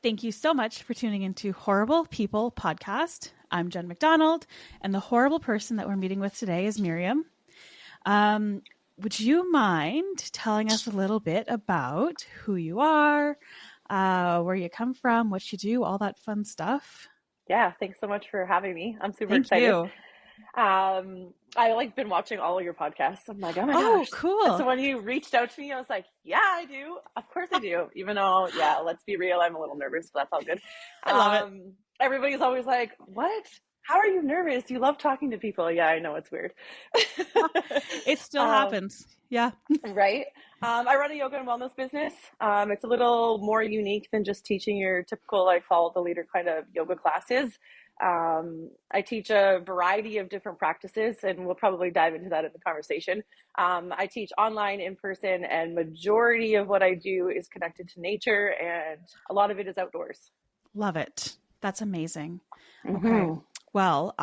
Thank you so much for tuning into Horrible People Podcast. I'm Jen McDonald, and the horrible person that we're meeting with today is Mariam. Would you mind telling us a little bit about who you are, where you come from, what you do, all that fun stuff? Yeah, thanks so much for having me. I'm super Thank excited. you. I been watching all of your podcasts. I'm like, oh my Oh, gosh. And cool. so when you reached out to me, I was like, yeah, I do. Of course I do. Even though, yeah, let's be real, I'm a little nervous, but that's all good. I love it. Everybody's always like, what? How are you nervous? You love talking to people. Yeah, I know it's weird. It still um, happens. Yeah. right. I run a yoga and wellness business. It's a little more unique than just teaching your typical, like, follow the leader kind of yoga classes. I teach a variety of different practices, and we'll probably dive into that in the conversation. I teach online, in person, and majority of what I do is connected to nature, and a lot of it is outdoors. Love it. That's amazing. Okay. Mm-hmm. Well,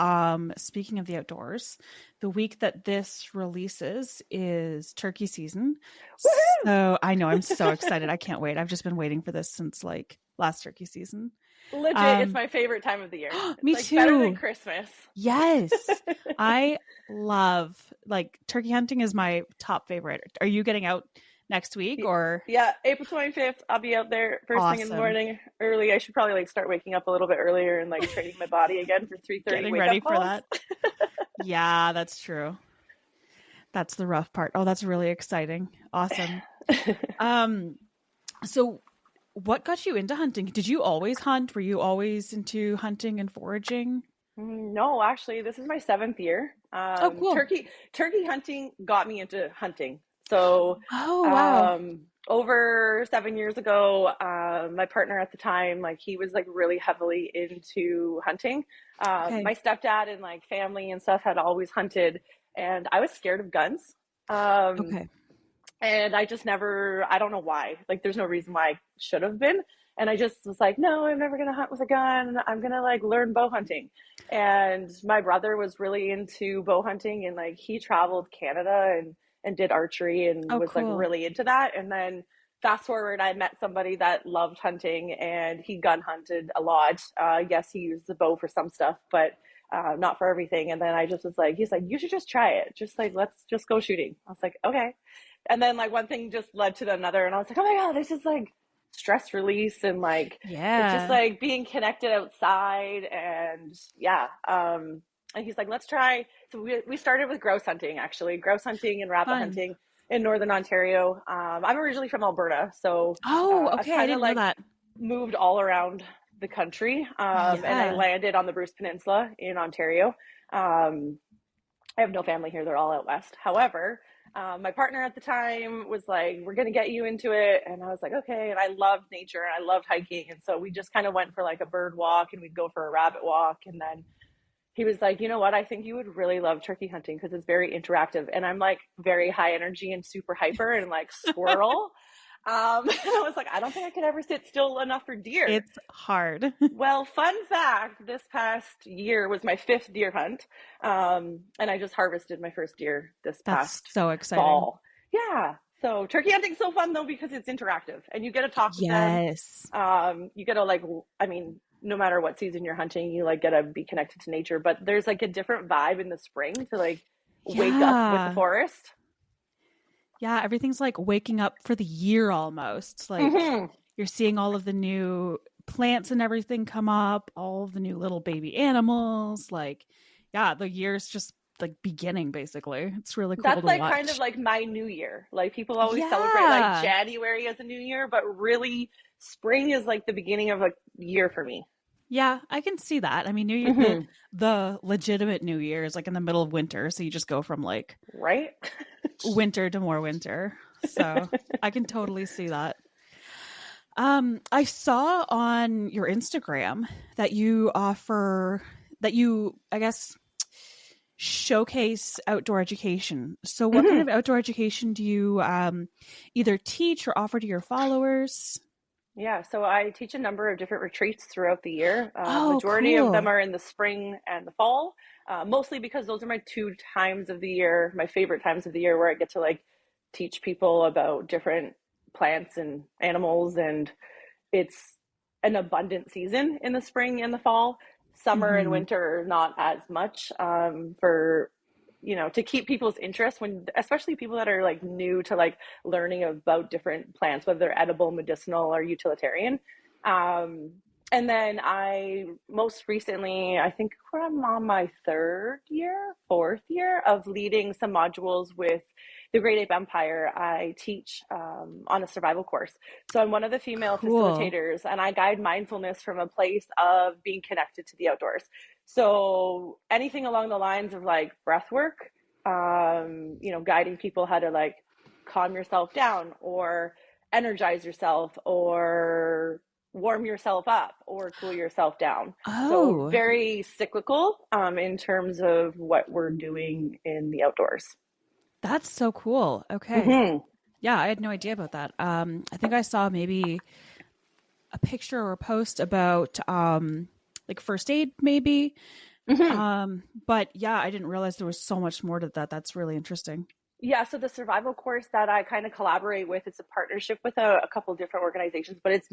speaking of the outdoors, the week that this releases is turkey season. Woohoo! So I know I'm so excited. I can't wait. I've just been waiting for this since like last turkey season. Legit, it's my favorite time of the year. It's Me like better than too. Christmas. Yes. I love like turkey hunting is my top favorite. Are you getting out next week or Yeah, April 25th, I'll be out there first thing in the awesome? morning early. I should probably like start waking up a little bit earlier and like training my body again for 3:30 Getting wake ready up for calls. that? Yeah, that's true. That's the rough part. Oh, that's really exciting. Awesome. Um, so what got you into hunting? Did you always hunt? Were you always into hunting and foraging? No, actually, this is my seventh year. Oh, cool. Turkey hunting got me into hunting. So, Oh, wow. over 7 years ago, my partner at the time, like he was like really heavily into hunting. Okay. My stepdad and like family and stuff had always hunted, and I was scared of guns. Um, Okay. and I just never, I don't know why. Like, there's no reason why I should have been. And I just was like, no, I'm never going to hunt with a gun. I'm going to like learn bow hunting. And my brother was really into bow hunting, and like he traveled Canada and did archery and Oh, was like cool. really into that. And then fast forward, I met somebody that loved hunting, and he gun hunted a lot. Yes, he used the bow for some stuff, but not for everything. And then I just was like, he's like, you should just try it. Just like, let's just go shooting. I was like, okay. And then like one thing just led to another, and I was like, oh my god, this is like stress release, and like it's just Yeah. like being connected outside. And yeah, and he's like, let's try. So we started with grouse hunting, actually, grouse hunting and rabbit Fun. hunting in northern Ontario. I'm originally from Alberta, so Oh, I've okay. I kind of didn't know like that. moved all around the country, and I Yeah. landed on the Bruce Peninsula in Ontario. um, I have no family here. They're all out west. However, my partner at the time was like, we're going to get you into it. And I was like, okay. And I loved nature and I loved hiking. And so we just kind of went for like a bird walk, and we'd go for a rabbit walk. And then he was like, you know what? I think you would really love turkey hunting because it's very interactive. And I'm like very high energy and super hyper and like squirrel. And I was like, I don't think I could ever sit still enough for deer. It's hard. Well, fun fact, this past year was my fifth deer hunt. And I just harvested my first deer this That's past so exciting. fall. Yeah. So turkey hunting's so fun though because it's interactive and you get to talk with them. Yes. You get to like, I mean, no matter what season you're hunting, you like get to be connected to nature, but there's like a different vibe in the spring to like wake up with the Yeah. forest. Yeah. Everything's like waking up for the year almost. Like Mm-hmm. you're seeing all of the new plants and everything come up, all of the new little baby animals. Like, yeah, the year's just like beginning basically. It's really cool That's to like kind of watch. like my new year. Like people always celebrate like Yeah. January as a new year, but really spring is like the beginning of a year for me. Yeah, I can see that. I mean, New Year, Hmm. the legitimate New Year is like in the middle of winter, so you just go from like Right? winter to more winter. So I can totally see that. I saw on your Instagram that you offer that you, I guess, showcase outdoor education. So, what kind Hmm. of outdoor education do you either teach or offer to your followers? Yeah, so I teach a number of different retreats throughout the year. Oh, Majority of them cool. are in the spring and the fall, mostly because those are my two times of the year, my favorite times of the year, where I get to like teach people about different plants and animals. And it's an abundant season in the spring and the fall. Summer and Mm-hmm. winter, not as much, for, to keep people's interest when, especially people that are like new to like learning about different plants, whether they're edible, medicinal, or utilitarian. Um, and then I most recently, I think I'm on my fourth year of leading some modules with the Great Ape Empire. I teach on a survival course. So I'm one of the female Cool. facilitators, and I guide mindfulness from a place of being connected to the outdoors. So anything along the lines of like breath work, guiding people how to like calm yourself down or energize yourself or warm yourself up or cool yourself down. So Oh, very cyclical in terms of what we're doing in the outdoors. that's so cool. Okay. Mm-hmm. Yeah, I had no idea about that. I think I saw maybe a picture or a post about like first aid maybe. Mm-hmm. But yeah, I didn't realize there was so much more to that. That's really interesting. Yeah, so the survival course that I kind of collaborate with, it's a partnership with a couple of different organizations, but it's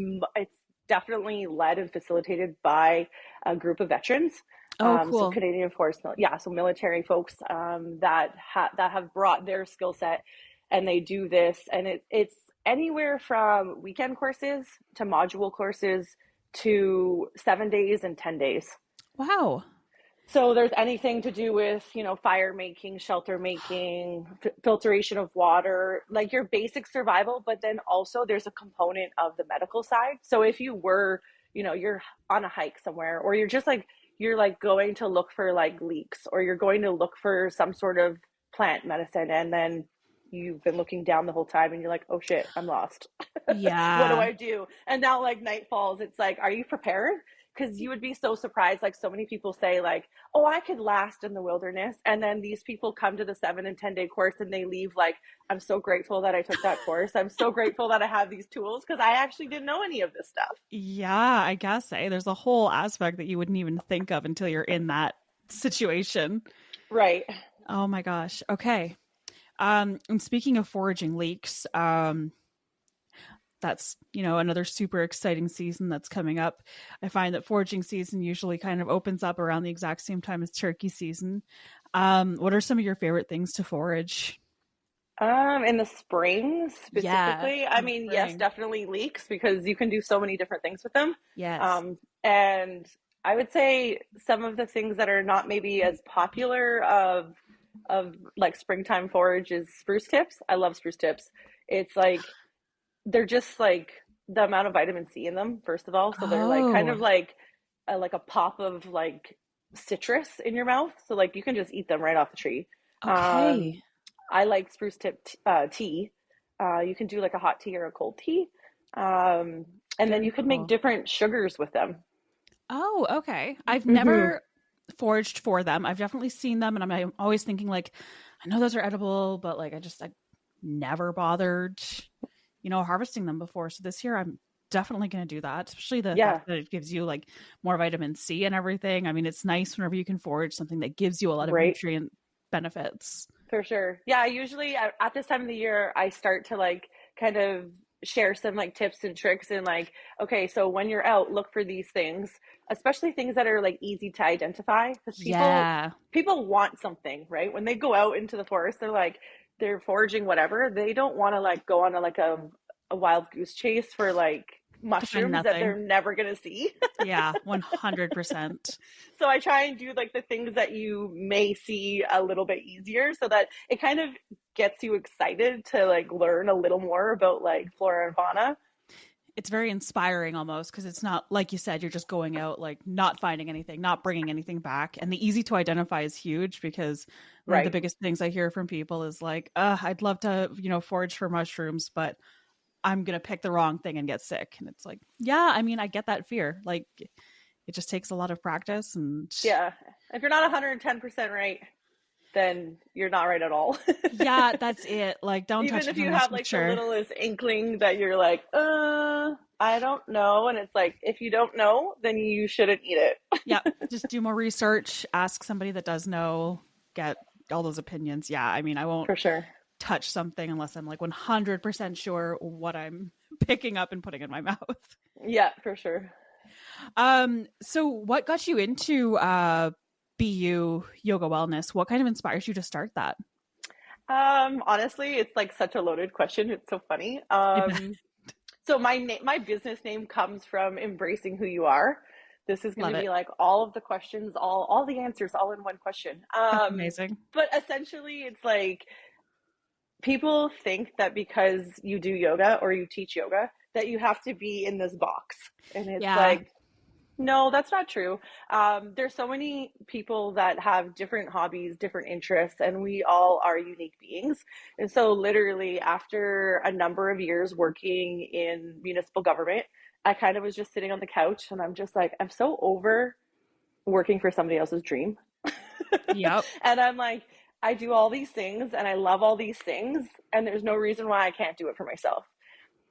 definitely led and facilitated by a group of veterans. Oh, So cool. Canadian Force, yeah, so military folks that have brought their skill set, and they do this, and it's anywhere from weekend courses to module courses to 7 days and 10 days. Wow. So there's anything to do with, fire making, shelter making, filtration of water, like your basic survival, but then also there's a component of the medical side. So if you were, you're on a hike somewhere, or you're like going to look for like leaks, or you're going to look for some sort of plant medicine, and then you've been looking down the whole time and you're like, oh shit, I'm lost. What do Yeah. I do? And now like night falls, it's like, are you prepared? Because you would be so surprised. Like so many people say like, oh, I could last in the wilderness. And then these people come to the 7 and 10 day course and they leave like, I'm so grateful that I took that course. I'm so grateful that I have these tools because I actually didn't know any of this stuff. Yeah, I guess there's a whole aspect that you wouldn't even think of until you're in that situation. Right. Oh my gosh. Okay. And speaking of foraging leaks, that's another super exciting season that's coming up. I find that foraging season usually kind of opens up around the exact same time as turkey season. What are some of your favorite things to forage? In the spring Yeah, specifically, I in the mean, yes, spring. definitely leeks because you can do so many different things with them. Yes. And I would say some of the things that are not maybe as popular of like springtime forage is spruce tips. I love spruce tips. It's like they're just like the amount of vitamin C in them, first of all. So they're like kind Oh, of like a pop of like citrus in your mouth. So like you can just eat them right off the tree. Um, okay. I like spruce tip tea. You can do like a hot tea or a cold tea. Um, and then Very you could make cool. different sugars with them. Oh, okay. I've Mm-hmm. never foraged for them. I've definitely seen them, and I'm always thinking like, I know those are edible, but like I never bothered, harvesting them before. So this year I'm definitely going to do that, especially the Yeah, fact that it gives you like more vitamin C and everything. I mean, it's nice whenever you can forage something that gives you a lot of right. nutrient benefits. For sure. Yeah, usually at this time of the year, I start to like kind of share some like tips and tricks and like, okay, so when you're out, look for these things, especially things that are like easy to identify because Yeah. people want something, right? When they go out into the forest, they're foraging whatever. They don't want to like go on a wild goose chase for like To find mushrooms that they're nothing. never going to see. Yeah, 100%. So I try and do like the things that you may see a little bit easier so that it kind of gets you excited to like learn a little more about like flora and fauna. It's very inspiring almost because it's not like you said, you're just going out like not finding anything, not bringing anything back. And the easy to identify is huge because one of the Right. biggest things I hear from people is like, I'd love to, forage for mushrooms, but I'm going to pick the wrong thing and get sick. And it's like, yeah, I mean, I get that fear. Like it just takes a lot of practice and Yeah. If you're not 110% right, then you're not right at all. yeah, that's it. Like don't touch Even it if you unless have you're like the sure. littlest inkling that you're like, I don't know. And it's like, if you don't know, then you shouldn't eat it. Yeah, just do more research, ask somebody that does know, get all those opinions. Yeah, I mean, I won't For sure. touch something unless I'm like 100% sure what I'm picking up and putting in my mouth. Yeah, for sure. So what got you into BU Yoga Wellness? What kind of inspires you to start that? Honestly, it's like such a loaded question. It's so funny. I bet. So my business name comes from embracing who you are. This is going Love to it. be like all of the questions, all the answers, all in one question. That's amazing. But essentially, it's like people think that because you do yoga or you teach yoga, that you have to be in this box, and it's Yeah. like no, that's not true. There's so many people that have different hobbies, different interests, and we all are unique beings. And so, literally, after a number of years working in municipal government, I kind of was just sitting on the couch and I'm just like, I'm so over working for somebody else's dream. Yep. And I'm like, I do all these things and I love all these things, and there's no reason why I can't do it for myself.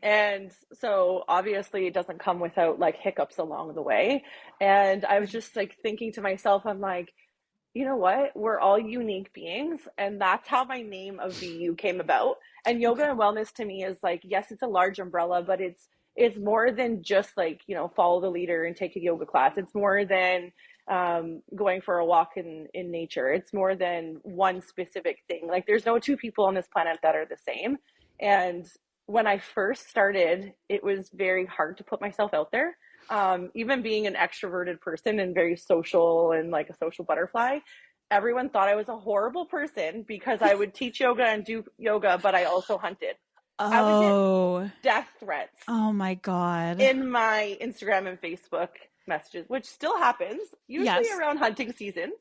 And so obviously it doesn't come without like hiccups along the way. And I was just like thinking to myself, I'm like, you know what? We're all unique beings. And that's how my name of BU came about. And yoga Okay. and wellness to me is like, yes, it's a large umbrella, but it's more than just like, follow the leader and take a yoga class. It's more than going for a walk in nature. It's more than one specific thing. Like there's no two people on this planet that are the same. And when I first started, it was very hard to put myself out there. Even being an extroverted person and very social and like a social butterfly, everyone thought I was a horrible person because I would teach yoga and do yoga, but I also hunted. I would get Oh. death threats Oh my God. in my Instagram and Facebook messages, which still happens, usually Yes. around hunting season.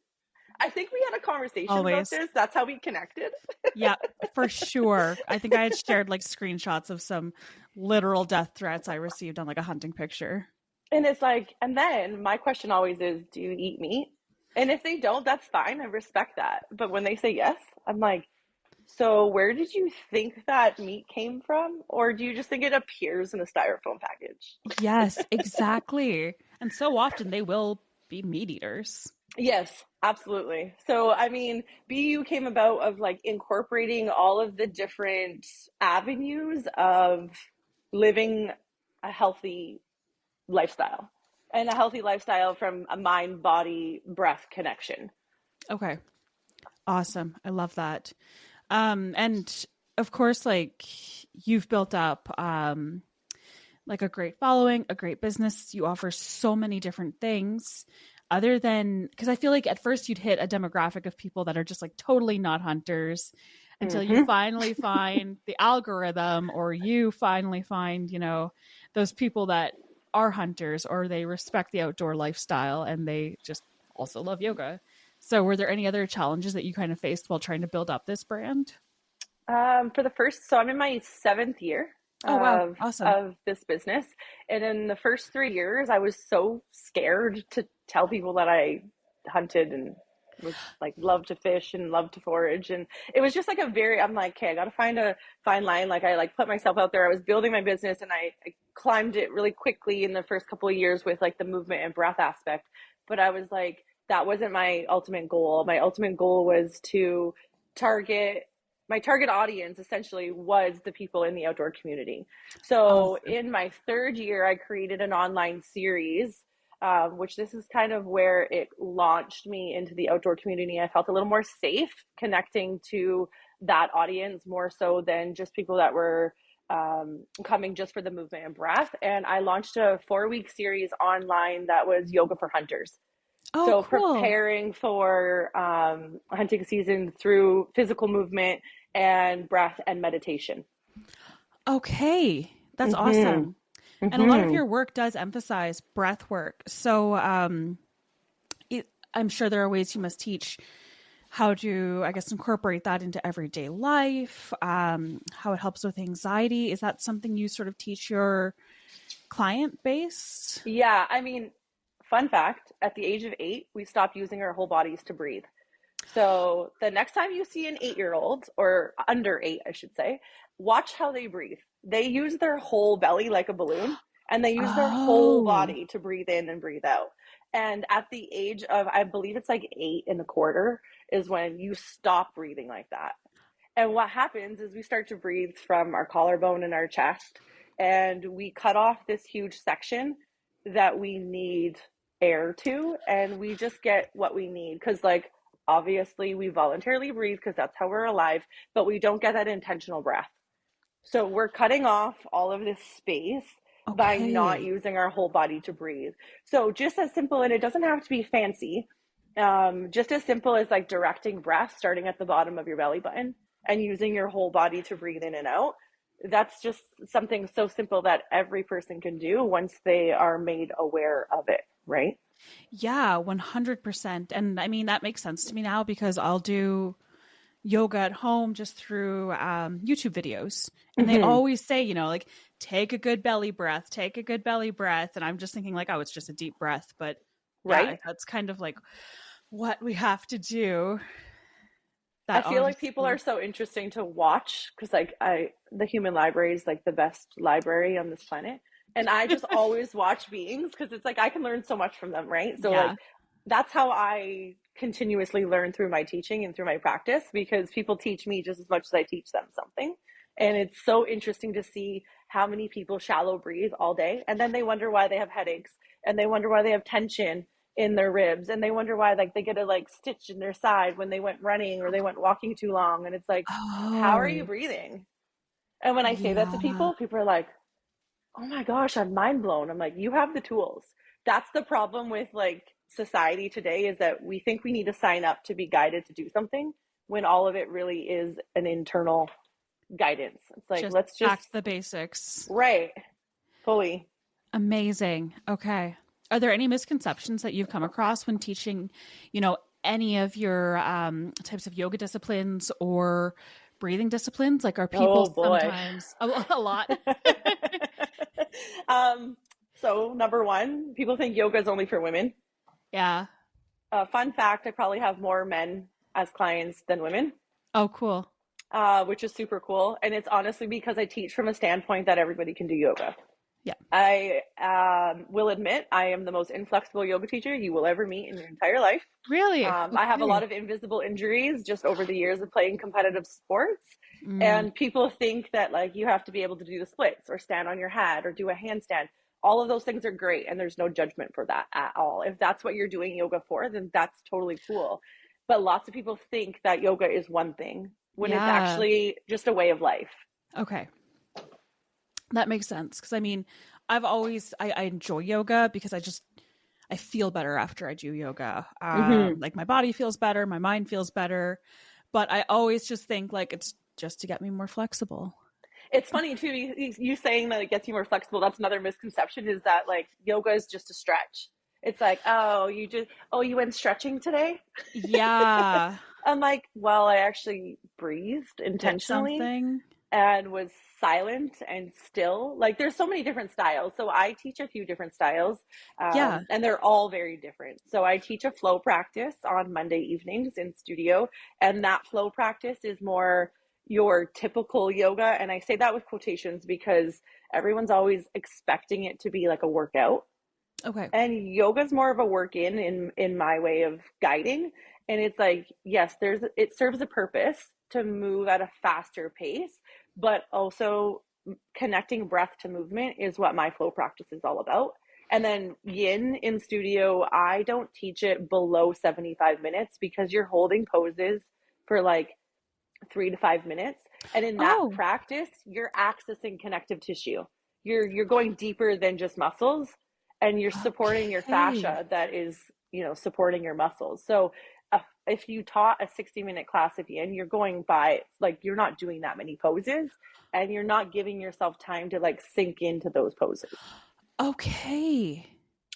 I think we had a conversation about Always. this. That's how we connected. Yeah, for sure. I think I had shared like screenshots of some literal death threats I received on like a hunting picture. And it's like, and then my question always is, do you eat meat? And if they don't, that's fine. I respect that. But when they say yes, I'm like, so where did you think that meat came from? Or do you just think it appears in a styrofoam package? Yes, exactly. And so often they will be meat eaters. Yes, absolutely. So, I mean, BU came about of like incorporating all of the different avenues of living a healthy lifestyle, and a healthy lifestyle from a mind, body, breath connection. Okay. Awesome. I love that. And of course, like you've built up like a great following, a great business. You offer so many different things other than because I feel like at first you'd hit a demographic of people that are just like totally not hunters until you Mm-hmm. finally find the algorithm or you finally find, those people that are hunters or they respect the outdoor lifestyle and they just also love yoga. So were there any other challenges that you kind of faced while trying to build up this brand? For the first, so I'm in my seventh year Oh wow, of awesome. of this business, and in the first 3 years, I was so scared to tell people that I hunted and was like loved to fish and loved to forage, and it was just like a very. I'm like, okay, I got to find a fine line. Like I like put myself out there. I was building my business, and I climbed it really quickly in the first couple of years with like the movement and breath aspect. But I was like, that wasn't my ultimate goal. My ultimate goal was to target my target audience essentially was the people in the outdoor community. So Awesome. in my third year, I created an online series, which this is kind of where it launched me into the outdoor community. I felt a little more safe connecting to that audience more so than just people that were coming just for the movement and breath. And I launched a 4-week series online that was yoga for hunters. Oh, So cool. preparing for hunting season through physical movement and breath and meditation. Okay. That's Mm-hmm. awesome. And a lot of Mm-hmm. your work does emphasize breath work. So I'm sure there are ways you must teach how to, I guess, incorporate that into everyday life, how it helps with anxiety. Is that something you sort of teach your client base? Yeah, I mean, fun fact, at the age of 8, we stopped using our whole bodies to breathe. So the next time you see an 8-year-old, or under 8, I should say, watch how they breathe. They use their whole belly like a balloon, and they use their whole Oh, body to breathe in and breathe out. And at the age of, I believe it's like 8 1/4, is when you stop breathing like that. And what happens is we start to breathe from our collarbone and our chest, and we cut off this huge section that we need air to, and we just get what we need because, like, obviously we voluntarily breathe because that's how we're alive, but we don't get that intentional breath. So we're cutting off all of this space by not Okay. using our whole body to breathe. So just as simple, and it doesn't have to be fancy, just as simple as like directing breath, starting at the bottom of your belly button and using your whole body to breathe in and out. That's just something so simple that every person can do once they are made aware of it, right? Yeah, 100%. And I mean, that makes sense to me now because I'll do yoga at home just through YouTube videos. And they Mm-hmm. always say, like, take a good belly breath, take a good belly breath. And I'm just thinking, like, oh, it's just a deep breath. But yeah, Right? that's kind of like what we have to do. I That feel like people are honestly, so interesting to watch because like the human library is like the best library on this planet. And I just always watch beings because it's like I can learn so much from them, right? So like yeah. that's how I continuously learn through my teaching and through my practice because people teach me just as much as I teach them something. And it's so interesting to see how many people shallow breathe all day and then they wonder why they have headaches and they wonder why they have tension in their ribs and they wonder why like they get a like stitch in their side when they went running or they went walking too long and it's like how are you Oh, breathing? And when I say that to yeah. people are like, oh my gosh, I'm mind blown. I'm like, you have the tools. That's the problem with like society today is that we think we need to sign up to be guided to do something when all of it really is an internal guidance. It's like, Just let's just, back to the basics. right, fully. Amazing. Okay. Are there any misconceptions that you've come across when teaching, any of your types of yoga disciplines or breathing disciplines? Like, are people Oh boy. sometimes a lot? um, so number one, people think yoga is only for women. Yeah. Fun fact, I probably have more men as clients than women, Oh, cool. which is super cool. And it's honestly because I teach from a standpoint that everybody can do yoga. Yeah. I will admit I am the most inflexible yoga teacher you will ever meet in your entire life. Really? I have a lot Okay. of invisible injuries just over the years of playing competitive sports. Mm. And people think that like you have to be able to do the splits or stand on your head or do a handstand. All of those things are great and there's no judgment for that at all. If that's what you're doing yoga for, then that's totally cool. But lots of people think that yoga is one thing when it's Yeah. actually just a way of life. Okay. That makes sense. Because I mean, I enjoy yoga because I feel better after I do yoga. Mm-hmm. Like my body feels better, my mind feels better. But I always just think like it's just to get me more flexible. It's funny too, you saying that it gets you more flexible. That's another misconception is that like yoga is just a stretch. It's like, oh, you went stretching today? Yeah. I'm like, well, I actually breathed Did intentionally something. and was silent and still. Like, there's so many different styles. So I teach a few different styles, Yeah. and they're all very different. So I teach a flow practice on Monday evenings in studio, and that flow practice is more your typical yoga. And I say that with quotations because everyone's always expecting it to be like a workout Okay. and yoga is more of a work in my way of guiding and it's like yes it serves a purpose to move at a faster pace but also connecting breath to movement is what my flow practice is all about and then yin in studio I don't teach it below 75 minutes because you're holding poses for like 3 to 5 minutes and in that Oh, practice you're accessing connective tissue you're going deeper than just muscles and you're supporting your okay. fascia that is supporting your muscles so if you taught a 60-minute class at the end you're going by like you're not doing that many poses and you're not giving yourself time to like sink into those poses Okay.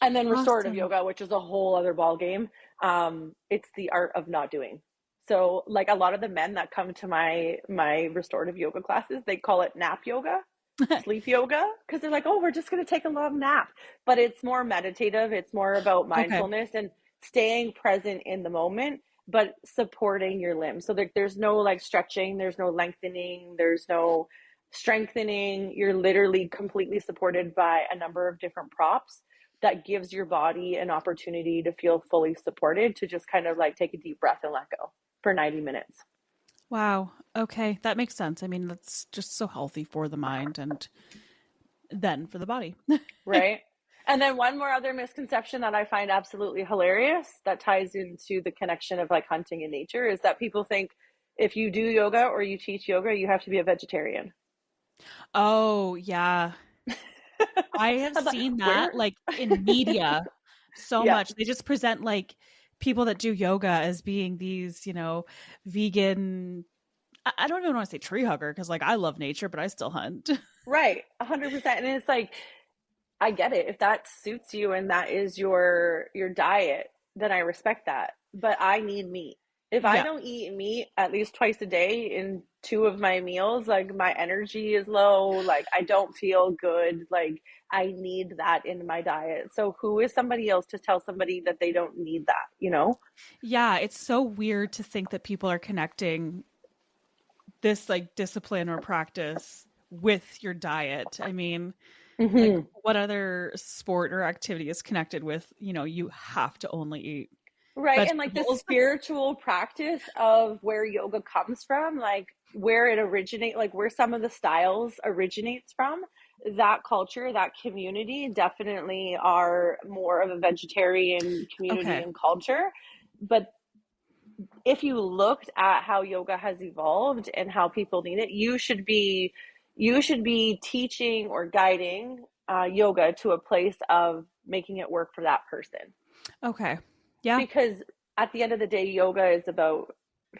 and then restorative Awesome. yoga, which is a whole other ball game. It's the art of not doing. So, like a lot of the men that come to my restorative yoga classes, they call it nap yoga, sleep yoga, because they're like, "Oh, we're just going to take a long nap." But it's more meditative. It's more about Okay. mindfulness and staying present in the moment, but supporting your limbs. So there's no like stretching, there's no lengthening, there's no strengthening. You're literally completely supported by a number of different props that gives your body an opportunity to feel fully supported to just kind of like take a deep breath and let go for 90 minutes. Wow. Okay. That makes sense. I mean, that's just so healthy for the mind and then for the body. Right. And then one more other misconception that I find absolutely hilarious that ties into the connection of like hunting and nature is that people think if you do yoga or you teach yoga, you have to be a vegetarian. Oh, yeah. I have I'm like, seen that where? like in media so Yeah, much. They just present like people that do yoga as being these, vegan. I don't even want to say tree hugger because like I love nature, but I still hunt. right. 100%. And it's like, I get it. If that suits you and that is your diet, then I respect that. But I need meat. If I Yeah. don't eat meat at least twice a day in two of my meals, like my energy is low, like I don't feel good, like I need that in my diet. So who is somebody else to tell somebody that they don't need that, you know? Yeah, it's so weird to think that people are connecting this like discipline or practice with your diet. I mean, like Hmm. what other sport or activity is connected with, you have to only eat Right. And like the vegetables? spiritual practice of where yoga comes from, like where it originates, like where some of the styles originates from, that culture, that community definitely are more of a vegetarian community Okay. and culture. But if you looked at how yoga has evolved and how people need it, you should be teaching or guiding yoga to a place of making it work for that person, Okay. Yeah. because at the end of the day, yoga is about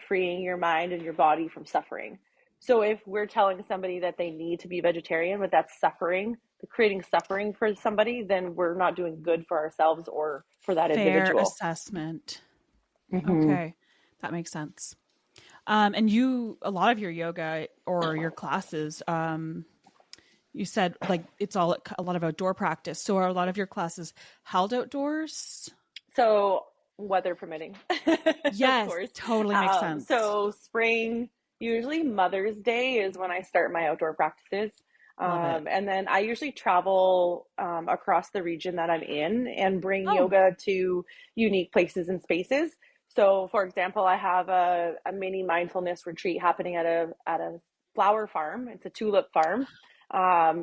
freeing your mind and your body from suffering. So if we're telling somebody that they need to be vegetarian, but that's suffering, creating suffering for somebody, then we're not doing good for ourselves or for that Fair individual. assessment. Hmm. Okay. That makes sense. And a lot of your yoga or your classes, you said like it's all a lot of outdoor practice. So are a lot of your classes held outdoors? So weather permitting, of Yes, course. totally makes sense. So spring, usually Mother's Day is when I start my outdoor practices. Love it. And then I usually travel across the region that I'm in and bring Oh, yoga to unique places and spaces. So, for example, I have a mini mindfulness retreat happening at a flower farm. It's a tulip farm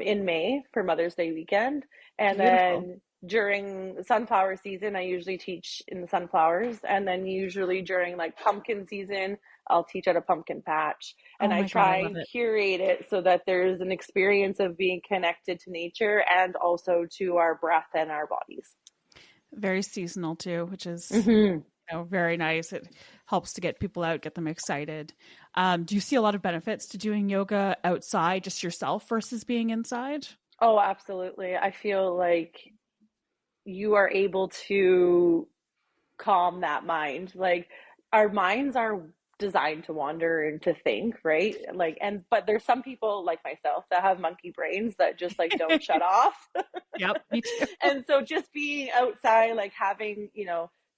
in May for Mother's Day weekend. And beautiful. then during sunflower season, I usually teach in the sunflowers. And then usually during like pumpkin season, I'll teach at a pumpkin patch. Oh And I my God, I try love and it. curate it so that there's an experience of being connected to nature and also to our breath and our bodies. Very seasonal too, which is Hmm. very nice. It helps to get people out, get them excited. Do you see a lot of benefits to doing yoga outside, just yourself versus being inside? Oh, absolutely. I feel like you are able to calm that mind. Like our minds are designed to wander and to think, right? Like, and but there's some people like myself that have monkey brains that just like don't shut off. Yep, me too. And so just being outside, like having,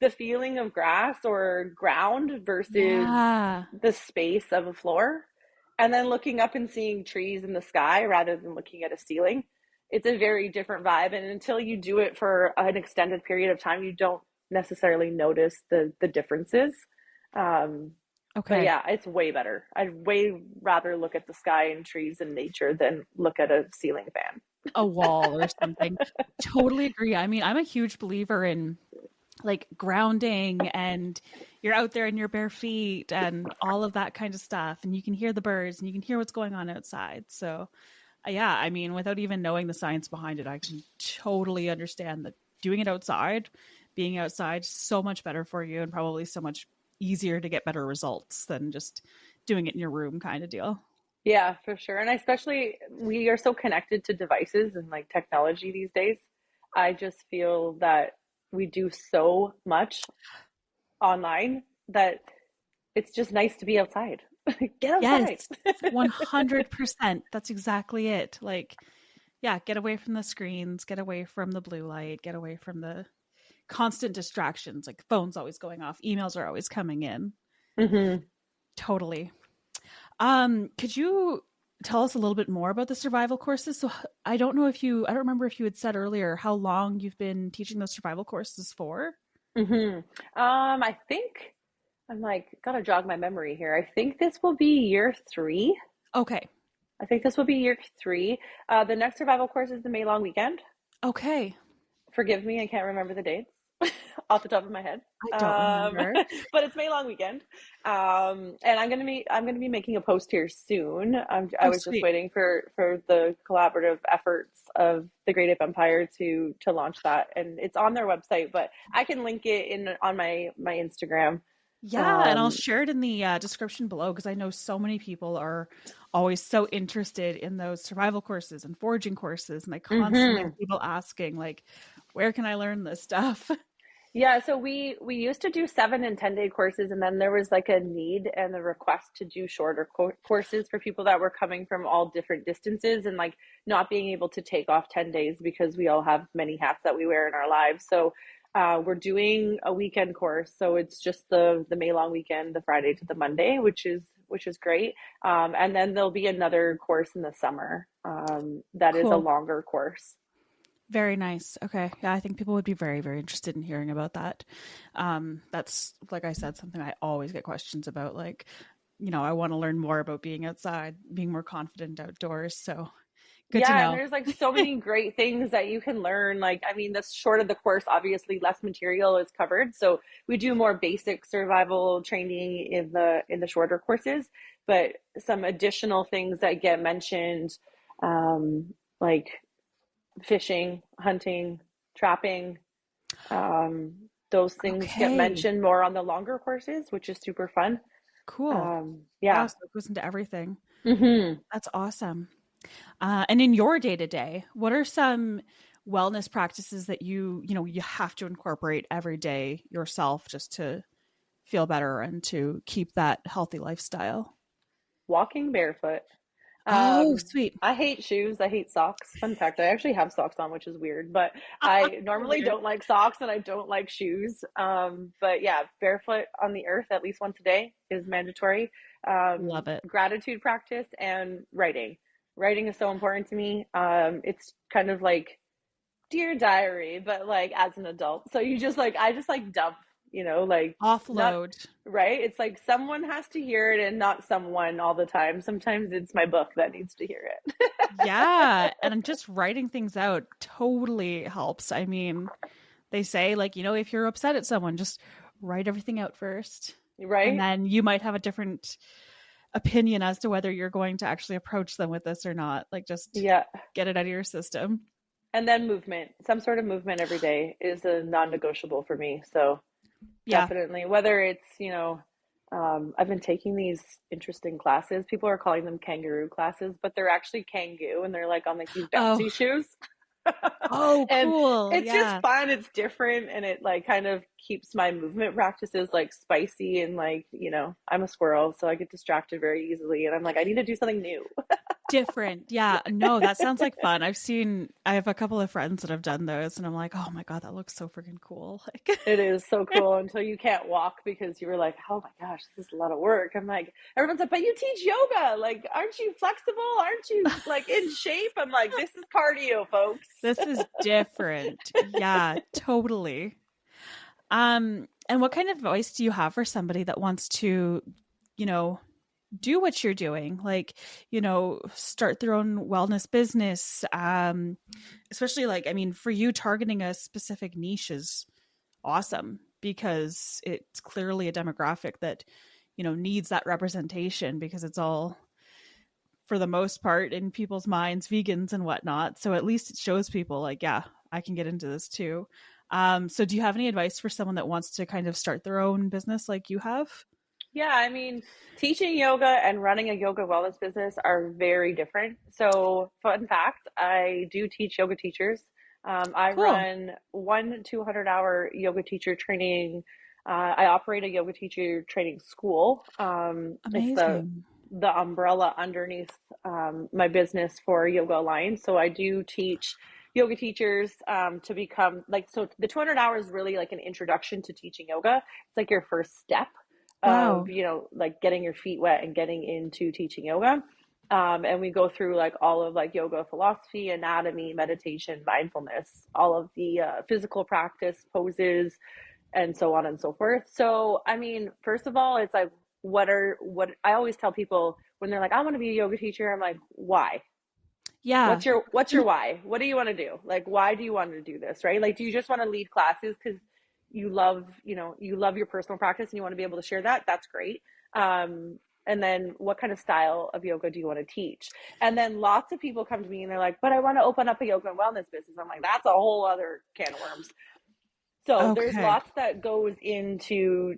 the feeling of grass or ground versus Yeah. the space of a floor, and then looking up and seeing trees in the sky rather than looking at a ceiling. It's a very different vibe. And until you do it for an extended period of time, you don't necessarily notice the differences. Um, but Okay. yeah, it's way better. I'd way rather look at the sky and trees and nature than look at a ceiling fan. A wall or something. Totally agree. I mean, I'm a huge believer in like grounding and you're out there in your bare feet and all of that kind of stuff. And you can hear the birds and you can hear what's going on outside. So, yeah, I mean, without even knowing the science behind it, I can totally understand that doing it outside, being outside, so much better for you and probably so much easier to get better results than just doing it in your room kind of deal. Yeah, for sure. And especially we are so connected to devices and like technology these days. I just feel that we do so much online that it's just nice to be outside. Get outside. Yes, 100%. That's exactly it. Like, yeah, get away from the screens, get away from the blue light, get away from the constant distractions. Like, phone's always going off, emails are always coming in. Hmm. Totally. Could you tell us a little bit more about the survival courses? So I don't remember if you had said earlier how long you've been teaching those survival courses for. Hmm. I think I'm like, gotta jog my memory here. I think this will be year three. Okay. I think this will be year three. The next survival course is the May long weekend. Okay. Forgive me, I can't remember the dates off the top of my head. I don't Um, remember. but it's May long weekend. And I'm gonna be making a post here soon. I Oh, was just sweet. waiting for the collaborative efforts of the Great Ape Empire to launch that, and it's on their website. But I can link it in on my Instagram. Yeah, and I'll Um, share it in the description below because I know so many people are always so interested in those survival courses and foraging courses, and I constantly have mhm. people asking, like, where can I learn this stuff? Yeah, so we used to do 7 and 10 day courses, and then there was like a need and a request to do shorter courses for people that were coming from all different distances and like not being able to take off 10 days because we all have many hats that we wear in our lives. So we're doing a weekend course, so it's just the May long weekend, the Friday to the Monday, which is great. And then there'll be another course in the summer that is a Cool. longer course. Very nice. Okay. Yeah, I think people would be very, very interested in hearing about that. That's, like I said, something I always get questions about. Like, I want to learn more about being outside, being more confident outdoors. So good to Yeah, and know. there's like so many great things that you can learn. Like, I mean, the shorter the course, obviously less material is covered. So we do more basic survival training in the shorter courses, but some additional things that get mentioned, like fishing, hunting, trapping, those things get Okay. mentioned more on the longer courses, which is super fun. Cool. Wow. Yeah. So it goes into everything. Hmm. That's awesome. And in your day to day, what are some wellness practices that you have to incorporate every day yourself just to feel better and to keep that healthy lifestyle? Walking barefoot. Oh, sweet. I hate shoes. I hate socks. Fun fact, I actually have socks on, which is weird, but I So normally weird. don't like socks and I don't like shoes. But yeah, barefoot on the earth at least once a day is mandatory. Love it. Gratitude practice and writing. Writing is so important to me. It's kind of like Dear Diary, but like as an adult. So you just like, I just like dump, like not Offload. right. It's like someone has to hear it and not someone all the time. Sometimes it's my book that needs to hear it. Yeah. And just writing things out totally helps. I mean, they say, like, if you're upset at someone, just write everything out first. And Right? then you might have a different opinion as to whether you're going to actually approach them with this or not. Like, just Yeah. get it out of your system. And then movement. Some sort of movement every day is a non-negotiable for me. So Yeah. definitely, whether it's, I've been taking these interesting classes. People are calling them kangaroo classes, but they're actually Kangoo and they're like on like these Oh, bouncy shoes. oh, And cool. it's just Yeah. fun. It's different and it like kind of keeps my movement practices like spicy and like, I'm a squirrel, so I get distracted very easily and I'm like, I need to do something new. Different. Yeah. No, that sounds like fun. I have a couple of friends that have done those, and I'm like, oh my God, that looks so freaking cool. Like, It is so cool until you can't walk because you were like, oh my gosh, this is a lot of work. I'm like, everyone's like, but you teach yoga. Like, aren't you flexible? Aren't you like in shape? I'm like, this is cardio, folks. this is different. Yeah, totally. And what kind of advice do you have for somebody that wants to, you know, do what you're doing? Like, start their own wellness business. Especially like, I mean, for you targeting a specific niche is awesome because it's clearly a demographic that, needs that representation because it's all for the most part in people's minds vegans and whatnot, so at least it shows people like, yeah, I can get into this too. So do you have any advice for someone that wants to kind of start their own business like you have? Yeah, I mean, teaching yoga and running a yoga wellness business are very different. So, fun fact, I do teach yoga teachers. I Cool. run one 200-hour yoga teacher training. I operate a yoga teacher training school. It's the Amazing. the umbrella underneath my business for Yoga Alliance. So I do teach yoga teachers to become like, so the 200 hours is really like an introduction to teaching yoga. It's like your first step of, Wow. like getting your feet wet and getting into teaching yoga. And we go through like all of like yoga philosophy, anatomy, meditation, mindfulness, all of the physical practice, poses, and so on and so forth. So, I mean, first of all, it's like, what I always tell people when they're like, I want to be a yoga teacher, I'm like, why? Yeah. What's your why? What do you want to do? Like, why do you want to do this, right? Like, do you just want to lead classes because you love, you love your personal practice and you want to be able to share that? That's great. And then what kind of style of yoga do you want to teach? And then lots of people come to me and they're like, but I want to open up a yoga and wellness business. I'm like, that's a whole other can of worms. So there's Okay. lots that goes into,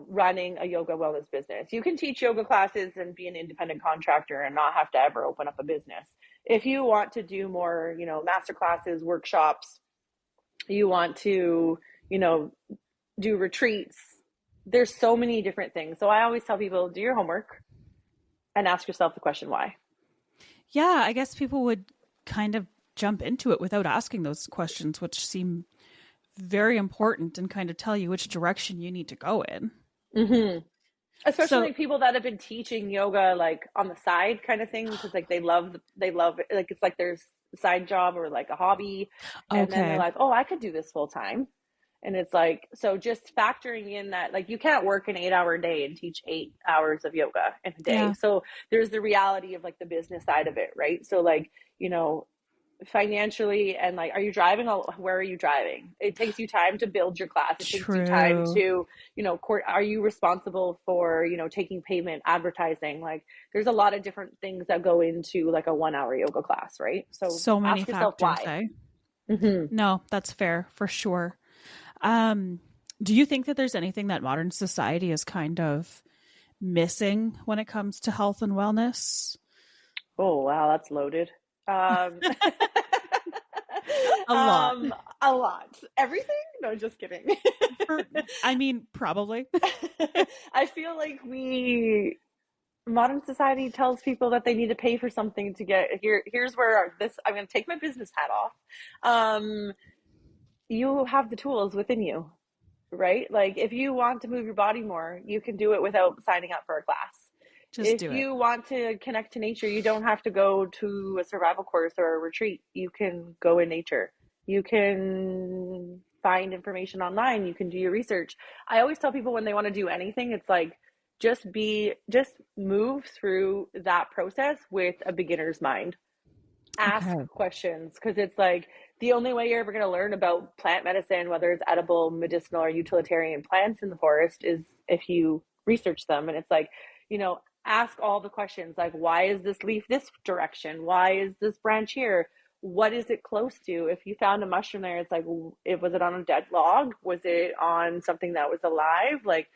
running a yoga wellness business. You can teach yoga classes and be an independent contractor and not have to ever open up a business. If you want to do more, master classes, workshops, you want to, do retreats, there's so many different things. So I always tell people, do your homework and ask yourself the question, why? Yeah, I guess people would kind of jump into it without asking those questions, which seem very important and kind of tell you which direction you need to go in. Mm-hmm. Especially So, like people that have been teaching yoga like on the side kind of thing because like they love it. Like it's like their side job or like a hobby, and then they're okay. like, oh, I could do this full time. And it's like, so just factoring in that like you can't work an 8 hour day and teach 8 hours of yoga in a day. Yeah, So there's the reality of like the business side of it, right? So like, financially and like, are you driving? Where are you driving? It takes you time to build your class. It takes you time true. to, are you responsible for, taking payment, advertising? Like there's a lot of different things that go into like a 1 hour yoga class, right? So So many ask yourself factors, why. eh? Mm-hmm. No, that's fair for sure. Um, do you think that there's anything that modern society is kind of missing when it comes to health and wellness? Oh, wow, that's loaded. Um, A lot. a lot. Everything? No, just kidding. For, I mean, probably. I feel like modern society tells people that they need to pay for something to get here. Here's where I'm going to take my business hat off. Um, you have the tools within you, right? Like if you want to move your body more, you can do it without signing up for a class. Just If do it. you want to connect to nature, you don't have to go to a survival course or a retreat. You can go in nature. You can find information online. You can do your research. I always tell people when they want to do anything, it's like just move through that process with a beginner's mind. Ask Okay. questions because it's like the only way you're ever going to learn about plant medicine, whether it's edible, medicinal, or utilitarian plants in the forest, is if you research them. And it's like, ask all the questions like, why is this leaf this direction? Why is this branch here? What is it close to? If you found a mushroom there, it's like, was it on a dead log? Was it on something that was alive? Like,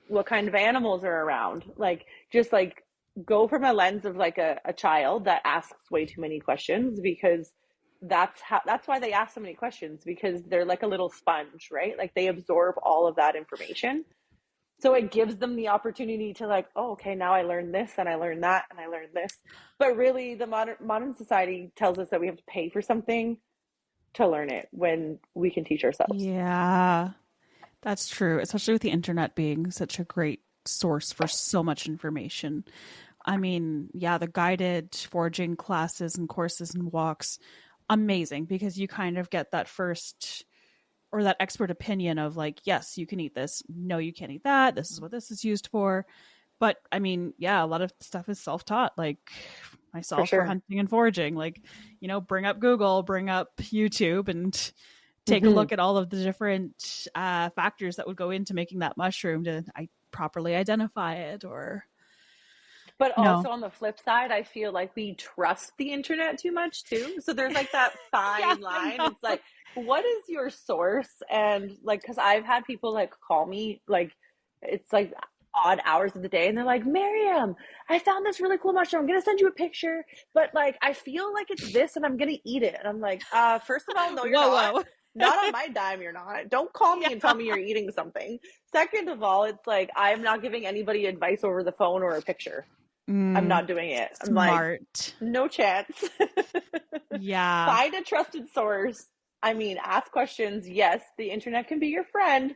what kind of animals are around? Like, just like go from a lens of like a child that asks way too many questions because that's why they ask so many questions because they're like a little sponge, right? Like they absorb all of that information. So it gives them the opportunity to like, oh, okay, now I learned this and I learned that and I learned this. But really the modern society tells us that we have to pay for something to learn it when we can teach ourselves. Yeah, that's true, especially with the internet being such a great source for so much information. I mean, yeah, the guided foraging classes and courses and walks, amazing because you kind of get that first or that expert opinion of like, yes, you can eat this. No, you can't eat that. This is what this is used for. But I mean, yeah, a lot of stuff is self taught. Like For myself for sure. hunting and foraging, like, bring up Google, bring up YouTube and take a Mm-hmm. look at all of the different factors that would go into making that mushroom to properly identify it or But no. also on the flip side, I feel like we trust the internet too much too. So there's like that Yeah, fine I line. know. It's like, what is your source? And like, because I've had people like call me, like, it's like odd hours of the day, and they're like, Mariam, I found this really cool mushroom. I'm gonna send you a picture, but like, I feel like it's this, and I'm gonna eat it. And I'm like, first of all, no, you're Whoa, not. whoa. Not on my dime, you're not. Don't call me and tell Yeah. me you're eating something. Second of all, it's like I'm not giving anybody advice over the phone or a picture. I'm Mm, not doing it. I'm like, smart. no chance. Yeah. Find a trusted source. I mean, ask questions. Yes, the internet can be your friend,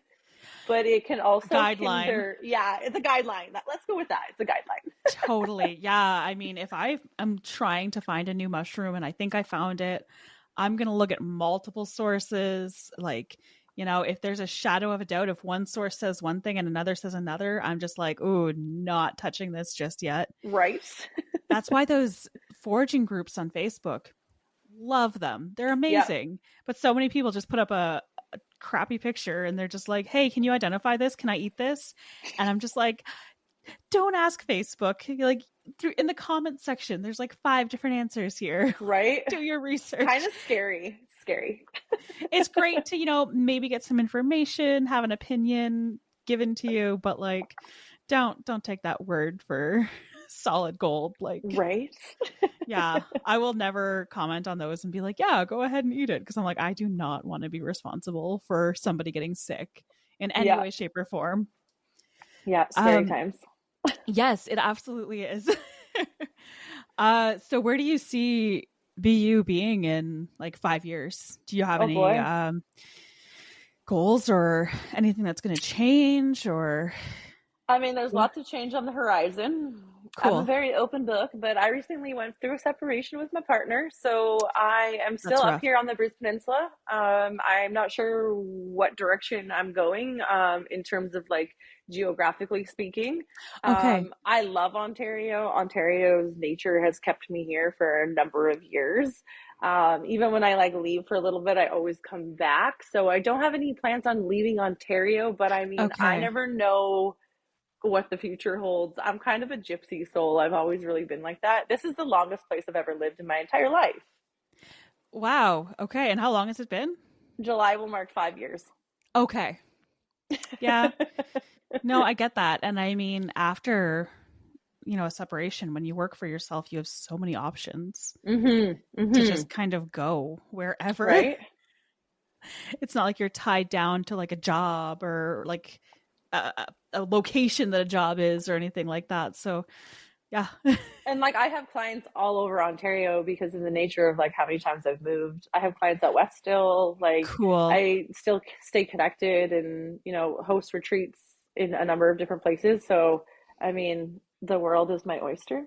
but it can also Guideline. hinder. Yeah, it's a guideline. Let's go with that. It's a guideline. Totally. Yeah. I mean, if I am trying to find a new mushroom and I think I found it, I'm going to look at multiple sources. Like, You know, if there's a shadow of a doubt, if one source says one thing and another says another, I'm just like, ooh, not touching this just yet. Right. That's why those foraging groups on Facebook, love them. They're Yeah. amazing. But so many people just put up a crappy picture and they're just like, hey, can you identify this? Can I eat this? And I'm just like, don't ask Facebook. Like in the comments section, there's like 5 different answers here. Right. Do your research. Kind of scary. It's great to, you know, maybe get some information, have an opinion given to you, but like don't take that word for solid gold. Like, right. yeah, I will never comment on those and be like, yeah, go ahead and eat it, because I'm like, I do not want to be responsible for somebody getting sick in any way, shape, or form. Yeah, scary times. Yes, it absolutely is. So where do you see BU being in like 5 years? Do you have any goals or anything that's going to change? Or I mean, there's lots of change on the horizon. Cool. I'm a very open book, but I recently went through a separation with my partner, so I am still up here on the Bruce Peninsula. I'm not sure what direction I'm going in terms of like geographically speaking. Okay. I love Ontario. Ontario's nature has kept me here for a number of years. Even when I like leave for a little bit, I always come back. So I don't have any plans on leaving Ontario, but I mean, I never know what the future holds. I'm kind of a gypsy soul. I've always really been like that. This is the longest place I've ever lived in my entire life. Wow. Okay. And how long has it been? July will mark 5 years. Okay. Yeah. No, I get that. And I mean, after, you know, a separation, when you work for yourself, you have so many options to just kind of go wherever. Right. It's not like you're tied down to like a job or like a location that a job is or anything like that. So yeah. And like I have clients all over Ontario because of the nature of like how many times I've moved. I have clients out west still. Like cool. I still stay connected and, you know, host retreats in a number of different places. So I mean, the world is my oyster.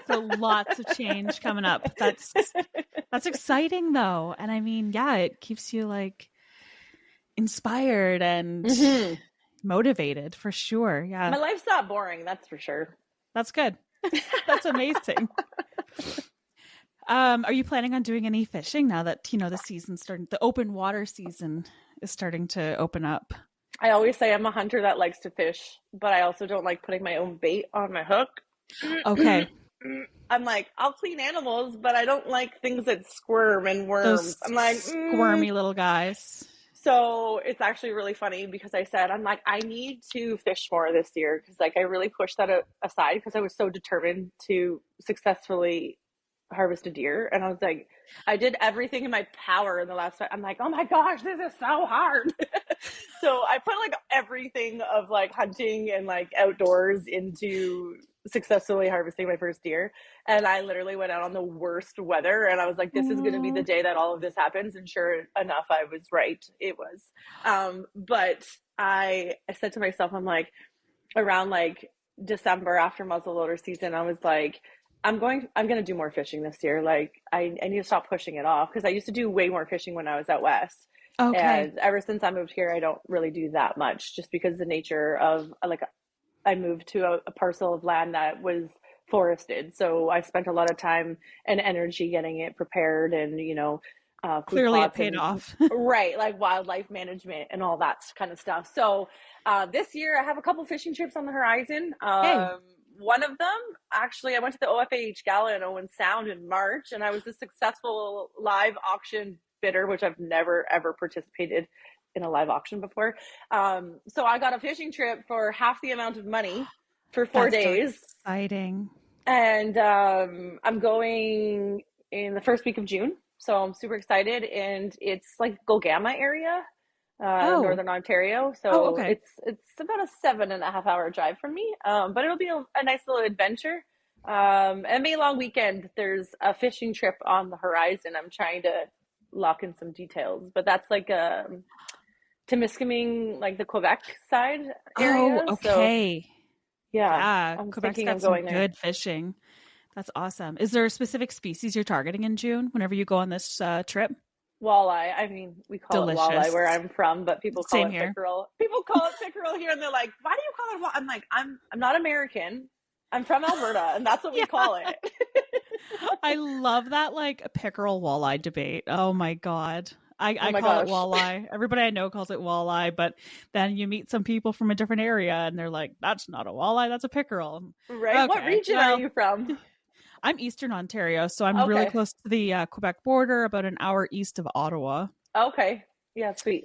So lots of change coming up. That's exciting though. And I mean, yeah, it keeps you like inspired and motivated for sure. Yeah. My life's not boring, that's for sure. That's good. That's amazing. Are you planning on doing any fishing now that, you know, the season's starting, the open water season is starting to open up? I always say I'm a hunter that likes to fish, but I also don't like putting my own bait on my hook. Okay. I'm like, I'll clean animals, but I don't like things that squirm and worms. Those I'm like, squirmy little guys. So it's actually really funny because I said, I'm like, I need to fish more this year because like I really pushed that aside because I was so determined to successfully harvest a deer. And I was like, I did everything in my power in the last fight. I'm like, oh my gosh, this is so hard. So I put like everything of like hunting and like outdoors into successfully harvesting my first deer. And I literally went out on the worst weather and I was like, this is going to be the day that all of this happens. And sure enough, I was right. It was. But I said to myself, I'm like, around like December after muzzleloader season, I was like, I'm going to do more fishing this year. Like I need to stop pushing it off because I used to do way more fishing when I was out west. Okay. And ever since I moved here, I don't really do that much just because the nature of like, I moved to a parcel of land that was forested. So I spent a lot of time and energy getting it prepared and, you know, clearly it paid off. Right. Like wildlife management and all that kind of stuff. So this year I have a couple fishing trips on the horizon. One of them, actually, I went to the OFAH Gala in Owen Sound in March, and I was a successful live auction bidder, which I've never, ever participated in a live auction before. So I got a fishing trip for half the amount of money for 4 days. So exciting. And I'm going in the first week of June. So I'm super excited. And it's like Gulgama area. Northern Ontario. So it's about a 7.5 hour drive from me. But it'll be a nice little adventure. And May long weekend, there's a fishing trip on the horizon. I'm trying to lock in some details, but that's like Temiskaming, like the Quebec side area. Oh, okay. So, yeah. Yeah. I'm Quebec's thinking got of going some there. good fishing. That's awesome. Is there a specific species you're targeting in June whenever you go on this trip? walleye. I mean, we call it walleye Delicious. where I'm from, but people call Same it here. pickerel. People call it pickerel here, and they're like, "Why do you call it walleye?" I'm like, I'm not American. I'm from Alberta, and that's what we Yeah. call it. I love that like pickerel walleye debate. Oh my God. Oh I my call it gosh. walleye. Everybody I know calls it walleye, but then you meet some people from a different area and they're like, that's not a walleye, that's a pickerel. Right? What Okay. region are Well, you from? I'm Eastern Ontario, so I'm really Okay. close to the Quebec border, about an hour east of Ottawa. Okay. Yeah, sweet.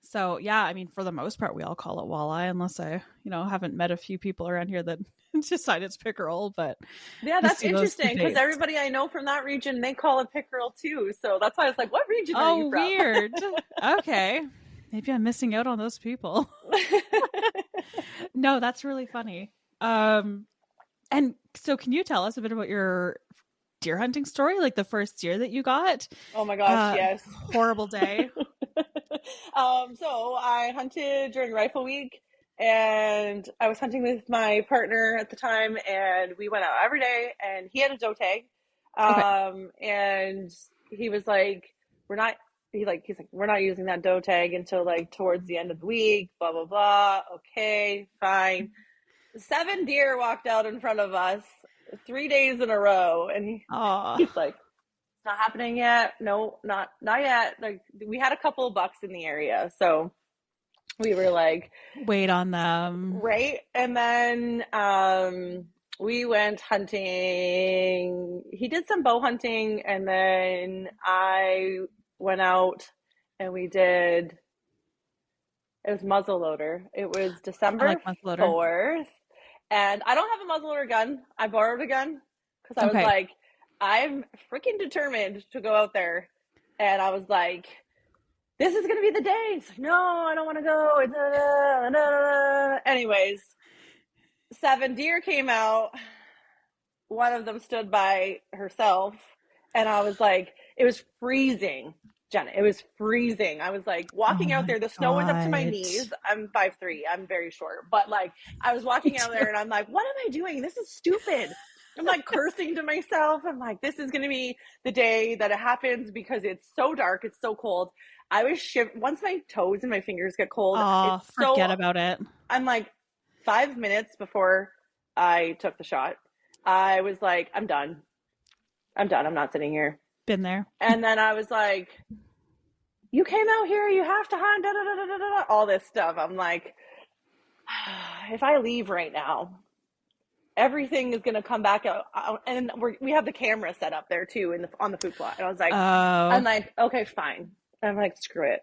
So yeah, I mean, for the most part, we all call it walleye, unless I, haven't met a few people around here that decide it's pickerel. But Yeah, I that's see those interesting because debates. everybody I know from that region, they call it pickerel too. So that's why I was like, what region are you Oh, from? weird. Okay, maybe I'm missing out on those people. No, that's really funny. And so can you tell us a bit about your deer hunting story, like the first deer that you got? Oh my gosh, Uh, yes. Horrible day. So I hunted during rifle week and I was hunting with my partner at the time and we went out every day and he had a doe tag. Okay. And he was like, we're not, he's like, we're not using that doe tag until like towards the end of the week, blah, blah, blah. Okay, fine. 7 deer walked out in front of us 3 days in a row. And Oh, he's like, it's not happening yet. No, not yet. Like we had a couple of bucks in the area, so we were like, wait on them. right. And then we went hunting. He did some bow hunting, and then I went out and we did. It was muzzleloader. It was I like December muzzleloader. 4th, and I don't have a muzzleloader gun. I borrowed a gun because I was Okay. like, I'm freaking determined to go out there. And I was like, this is going to be the day. It's like, no, I don't want to go. Anyways, 7 deer came out. One of them stood by herself. And I was like, it was freezing, Jenna. It was freezing. I was like Oh walking out my there. The snow was up to my God. knees. I'm 5'3". I'm very short. But like, I was Me walking out too. there and I'm like, what am I doing? This is stupid. I'm like cursing to myself. I'm like, this is going to be the day that it happens because it's so dark. It's so cold. I was once my toes and my fingers get cold. Oh, It's forget so, about it. I'm like 5 minutes before I took the shot. I was like, I'm done. I'm done. I'm not sitting here. Been there. And then I was like, you came out here, you have to hunt, da, da, da, da, da, all this stuff. I'm like, if I leave right now, everything is going to come back out. And we have the camera set up there too on the food plot. And I was like, Oh, okay, fine. And I'm like, screw it.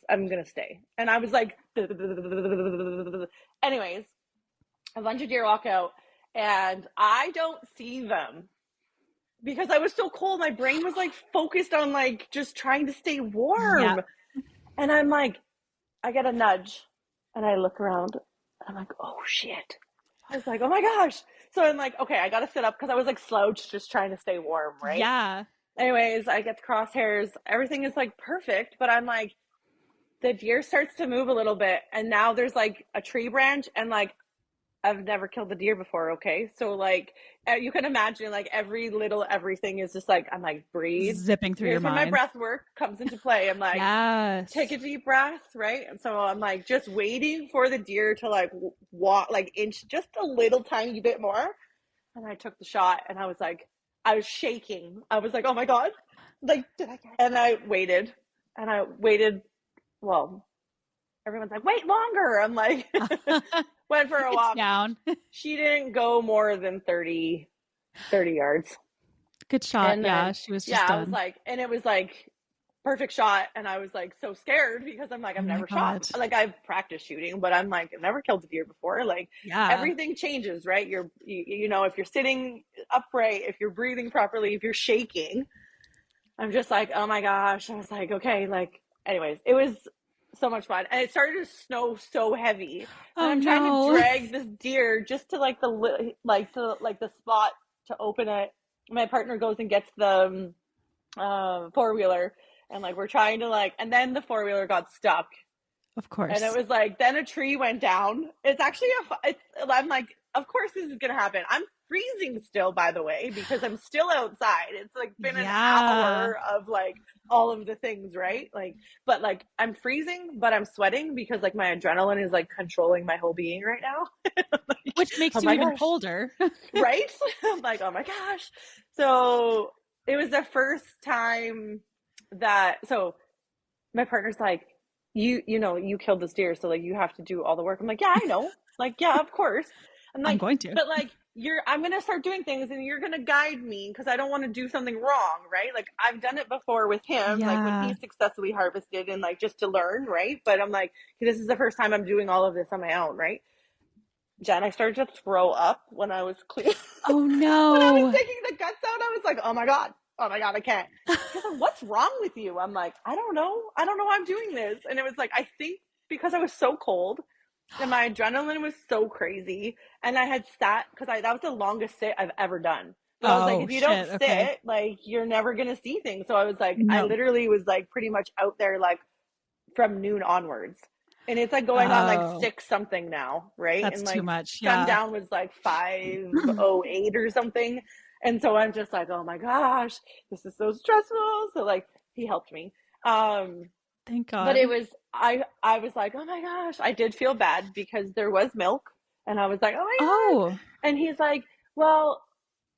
I'm going to stay. And I was like, anyways, a bunch of deer walk out and I don't see them because I was so cold. My brain was like focused on like just trying to stay yeah. warm. And I'm like, I get a nudge and I look around and I'm like, oh shit. I was like, oh my gosh. So I'm like, okay, I got to sit up because I was like slouched just trying to stay warm, right? Yeah. Anyways, I get the crosshairs. Everything is like perfect, but I'm like, the deer starts to move a little bit and now there's like a tree branch and like I've never killed a deer before, okay? So like you can imagine like every little everything is just like I'm like breathe. Zipping through your Here's where my mind. breath work comes into play. I'm like take Yes. a deep breath, right? And so I'm like just waiting for the deer to like walk like inch just a little tiny bit more. And I took the shot and I was shaking. I was like, "Oh my god." Like did I get it? And I waited. And I waited well, everyone's like, "Wait longer." I'm like went for a It's walk. down. She didn't go more than 30 yards. Good shot. And Yeah, then, she was yeah, just I was done. like, and it was like perfect shot. And I was like so scared because I'm like, Oh I've my never shot. God. Like I've practiced shooting, but I'm like, I've never killed a deer before. Like Yeah. everything changes, right? You know, if you're sitting upright, if you're breathing properly, if you're shaking, I'm just like, oh my gosh. I was like, okay, like, anyways, it was so much fun. And it started to snow so heavy. And Oh I'm trying to no. drag this deer just to like the spot to open it. My partner goes and gets the four-wheeler and like we're trying to like and then the four-wheeler got stuck Of and it course. was like then a tree went down. It's actually I'm like of course this is gonna happen. I'm freezing still, by the way, because I'm still outside. It's like been an Yeah. hour of like all of the things, right? Like, but like I'm freezing, but I'm sweating because like my adrenaline is like controlling my whole being right now. Like, Which oh makes you my even gosh, colder. right? I'm like, oh my gosh. So it was the first time that, so my partner's like, you know, you killed this deer, so like you have to do all the work. I'm like, yeah, I know. Like, yeah, of course. I'm I'm like, going to. but like I'm gonna start doing things and you're gonna guide me because I don't want to do something wrong, right? Like I've done it before with him, like when he Yeah. successfully harvested and like just to learn, right? But I'm like, okay, this is the first time I'm doing all of this on my own, right? Jen, I started to throw up when I was clean. Oh When I was no. taking the guts out, I was like, oh my God, I can't. She's like, what's wrong with you? I'm like, I don't know. I don't know why I'm doing this. And it was like, I think because I was so cold and my adrenaline was so crazy. And I had sat, because that was the longest sit I've ever done. But I was like, Oh if you don't shit. Okay. sit, like, you're never going to see things. So I was like, I No. literally was like pretty much out there, like, from noon onwards. And it's like going on like Oh, 6 something now, right? that's And too like much. Yeah. sundown was like 5:08 or something. And so I'm just like, oh my gosh, this is so stressful. So like he helped me. Um, Thank but it God. was I was like, oh my gosh, I did feel bad because there was milk and I was like, oh my God. Oh, And he's like, well,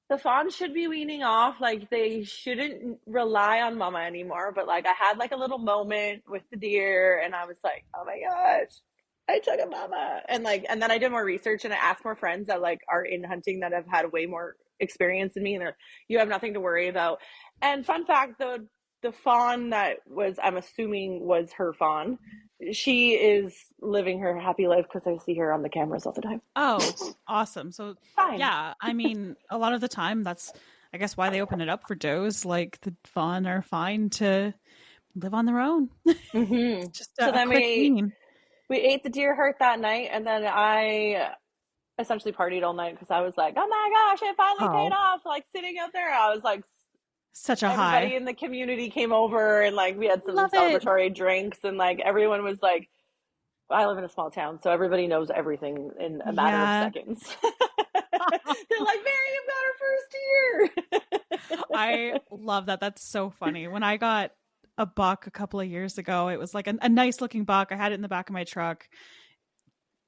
the fawns should be weaning off. Like they shouldn't rely on mama anymore. But like I had like a little moment with the deer and I was like, oh my gosh, I took a mama. And like, and then I did more research and I asked more friends that like are in hunting that have had way more experience than me. And they're, you have nothing to worry about. And fun fact, the fawn that was, I'm assuming was her fawn, she is living her happy life because I see her on the cameras all the time. oh, awesome. So, Fine. yeah, I mean, a lot of the time, that's, I guess, why they open it up for does. Like, the fawn are fine to live on their own. It's Mm-hmm. just So a then quick wean. we ate the deer heart that night, and then I essentially partied all night because I was like, oh my gosh, it finally paid Oh, off. Like sitting out there, I was like, such a high. everybody in the community came over, and like we had some Love it. celebratory drinks, and like everyone was like, I live in a small town, so everybody knows everything in a matter of Yeah. seconds. They're like, Mariam got her first deer. I love that. That's so funny. When I got a buck a couple of years ago, it was like a nice looking buck. I had it in the back of my truck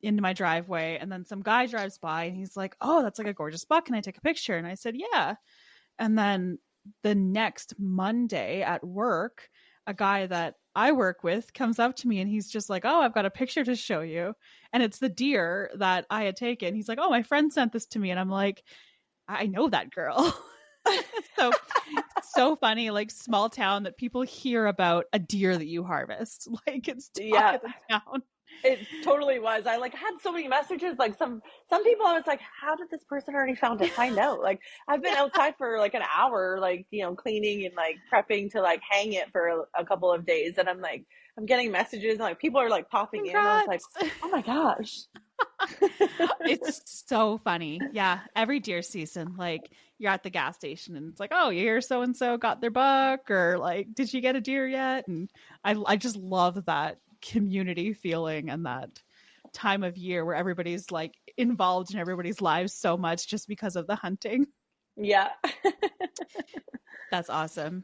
into my driveway, and then some guy drives by and he's like, oh, that's like a gorgeous buck. Can I take a picture? And I said, yeah. And then the next Monday at work, a guy that I work with comes up to me and he's just like, oh, I've got a picture to show you. And it's the deer that I had taken. He's like, oh, my friend sent this to me. And I'm like, I know that girl. So so funny, like small town that people hear about a deer that you harvest. Like it's talk Yeah, of the town. it totally was. I like had so many messages. Like some people, I was like, "How did this person already find out?" Like I've been Yeah, outside for like an hour, like you know, cleaning and like prepping to like hang it for a couple of days, and I'm like, I'm getting messages, and like people are like popping in. I was like, congrats. "Oh my gosh!" It's so funny. Yeah, every deer season, like you're at the gas station and it's like, oh, you hear so and so got their buck, or like, did you get a deer yet? And I just love that community feeling and that time of year where everybody's like involved in everybody's lives so much just because of the hunting. Yeah. That's awesome.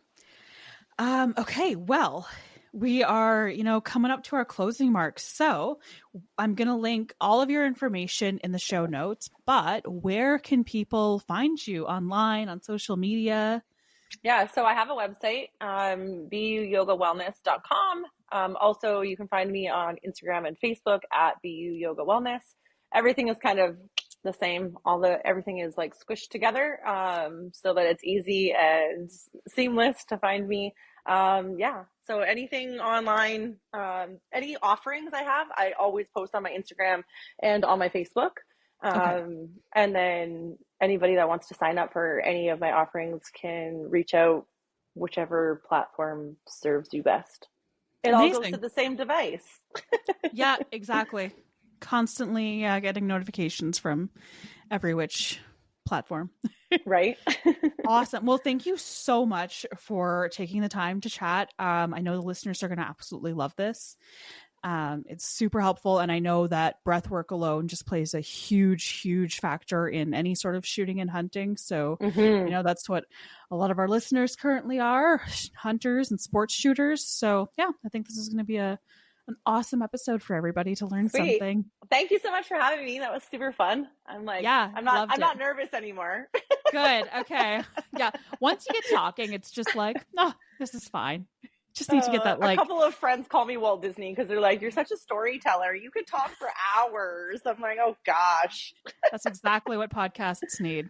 Okay, well, we are, coming up to our closing marks. So I'm going to link all of your information in the show notes, but where can people find you online, on social media? Yeah, so I have a website, buyogawellness.com. Also, you can find me on Instagram and Facebook at BU Yoga Wellness. Everything is kind of the same. Everything is like squished together, so that it's easy and seamless to find me. Yeah, so anything online, any offerings I have, I always post on my Instagram and on my Facebook. Okay. And then anybody that wants to sign up for any of my offerings can reach out whichever platform serves you best. It all goes to Amazing. the same device. Yeah, exactly. Constantly getting notifications from every which platform. Right? Awesome. Well, thank you so much for taking the time to chat. I know the listeners are going to absolutely love this. It's super helpful. And I know that breath work alone just plays a huge factor in any sort of shooting and hunting. So, that's what a lot of our listeners currently are, hunters and sports shooters. So yeah, I think this is going to be an awesome episode for everybody to learn something. Thank you so much for having me. That was super fun. I'm not nervous anymore. Good. Okay. Yeah. Once you get talking, it's just like, no, this is fine. Just need to get that. A couple of friends call me Walt Disney because they're like, you're such a storyteller. You could talk for hours. I'm like, oh gosh. That's exactly what podcasts need.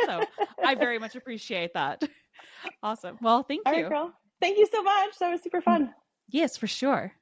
So I very much appreciate that. Awesome. Well, thank you. All right, girl. Thank you so much. That was super fun. Yes, for sure.